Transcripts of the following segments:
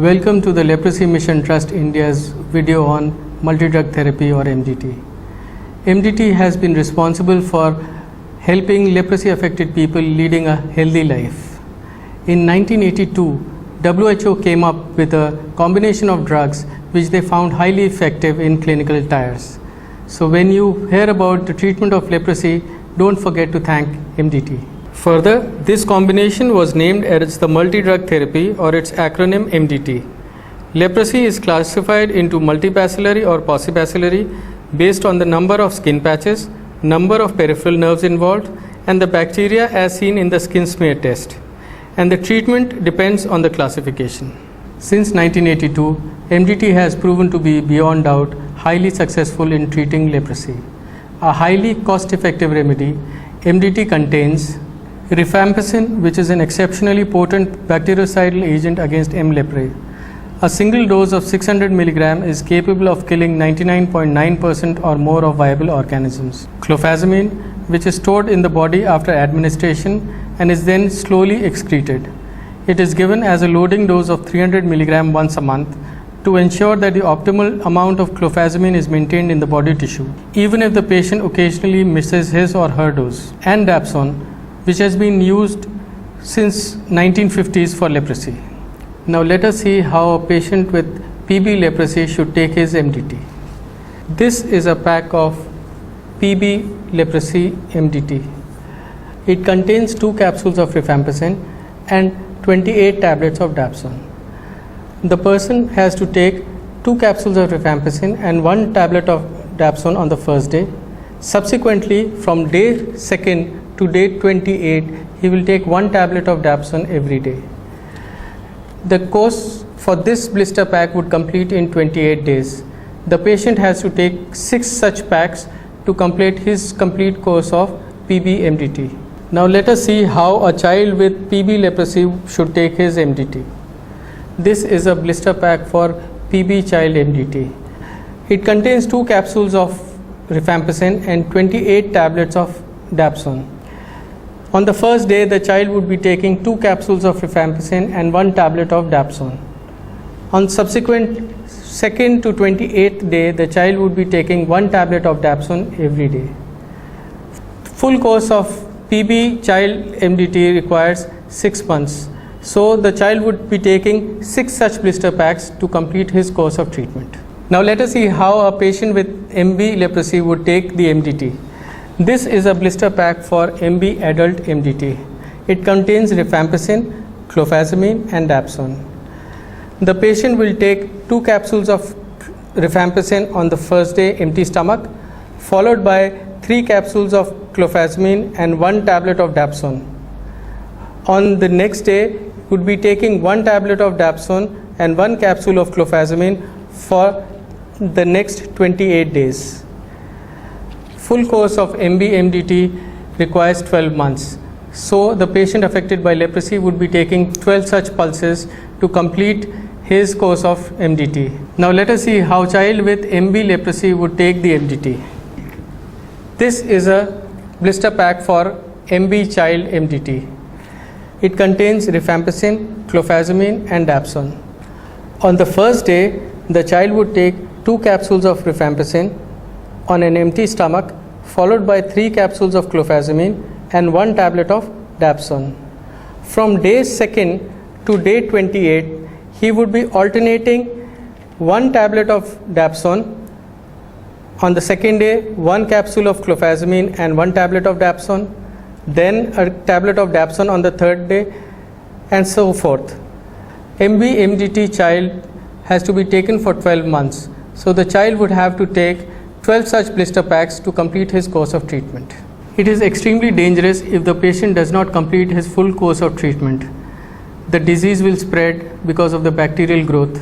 Welcome to the Leprosy Mission Trust India's video on multi-drug therapy or MDT. MDT has been responsible for helping leprosy affected people leading a healthy life. In 1982, WHO came up with a combination of drugs which they found highly effective in clinical trials. So when you hear about the treatment of leprosy, don't forget to thank MDT. Further, this combination was named as the multi-drug therapy or its acronym MDT. Leprosy is classified into multibacillary or paucibacillary based on the number of skin patches, number of peripheral nerves involved, and the bacteria as seen in the skin smear test. And the treatment depends on the classification. Since 1982, MDT has proven to be beyond doubt highly successful in treating leprosy. A highly cost-effective remedy, MDT contains rifampicin, which is an exceptionally potent bactericidal agent against M. leprae. A single dose of 600 mg is capable of killing 99.9% or more of viable organisms. Clofazimine, which is stored in the body after administration and is then slowly excreted. It is given as a loading dose of 300 mg once a month to ensure that the optimal amount of clofazimine is maintained in the body tissue, even if the patient occasionally misses his or her dose. And dapsone, which has been used since 1950s for leprosy. Now let us see how a patient with PB leprosy should take his MDT. This is a pack of PB leprosy MDT. It contains 2 capsules of rifampicin and 28 tablets of dapsone. The person has to take 2 capsules of rifampicin and 1 tablet of dapsone on the first day. Subsequently, from day 2nd to day 28, he will take 1 tablet of dapsone every day. The course for this blister pack would complete in 28 days. The patient has to take 6 such packs to complete his complete course of PB MDT. Now let us see how a child with PB leprosy should take his MDT. This is a blister pack for PB child MDT. It contains 2 capsules of rifampicin and 28 tablets of dapsone. On the first day, the child would be taking 2 capsules of rifampicin and 1 tablet of dapsone. On subsequent 2nd to 28th day, the child would be taking 1 tablet of dapsone every day. Full course of PB child MDT requires 6 months. So the child would be taking 6 such blister packs to complete his course of treatment. Now let us see how a patient with MB leprosy would take the MDT. This is a blister pack for MB adult MDT. It contains rifampicin, clofazimine and dapsone. The patient will take 2 capsules of rifampicin on the first day empty stomach, followed by 3 capsules of clofazimine and 1 tablet of dapsone. On the next day, would be taking 1 tablet of dapsone and 1 capsule of clofazimine for the next 28 days. Full course of MB MDT requires 12 months. So the patient affected by leprosy would be taking 12 such pulses to complete his course of MDT. Now let us see how child with MB leprosy would take the MDT. This is a blister pack for MB child MDT. It contains rifampicin, clofazimine and dapsone. On the first day, the child would take 2 capsules of rifampicin on an empty stomach, followed by 3 capsules of clofazimine and 1 tablet of dapsone. From day 2nd to day 28, he would be alternating 1 tablet of dapsone. On the second day, 1 capsule of clofazimine and 1 tablet of dapsone, then a tablet of dapsone on the third day, and so forth. MB MDT child has to be taken for 12 months. So the child would have to take 12 such blister packs to complete his course of treatment. It is extremely dangerous if the patient does not complete his full course of treatment. The disease will spread because of the bacterial growth.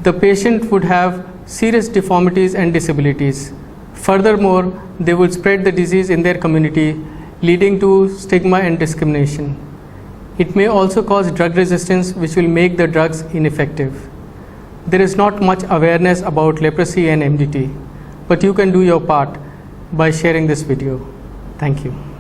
The patient would have serious deformities and disabilities. Furthermore, they will spread the disease in their community, leading to stigma and discrimination. It may also cause drug resistance, which will make the drugs ineffective. There is not much awareness about leprosy and MDT, but you can do your part by sharing this video. Thank you.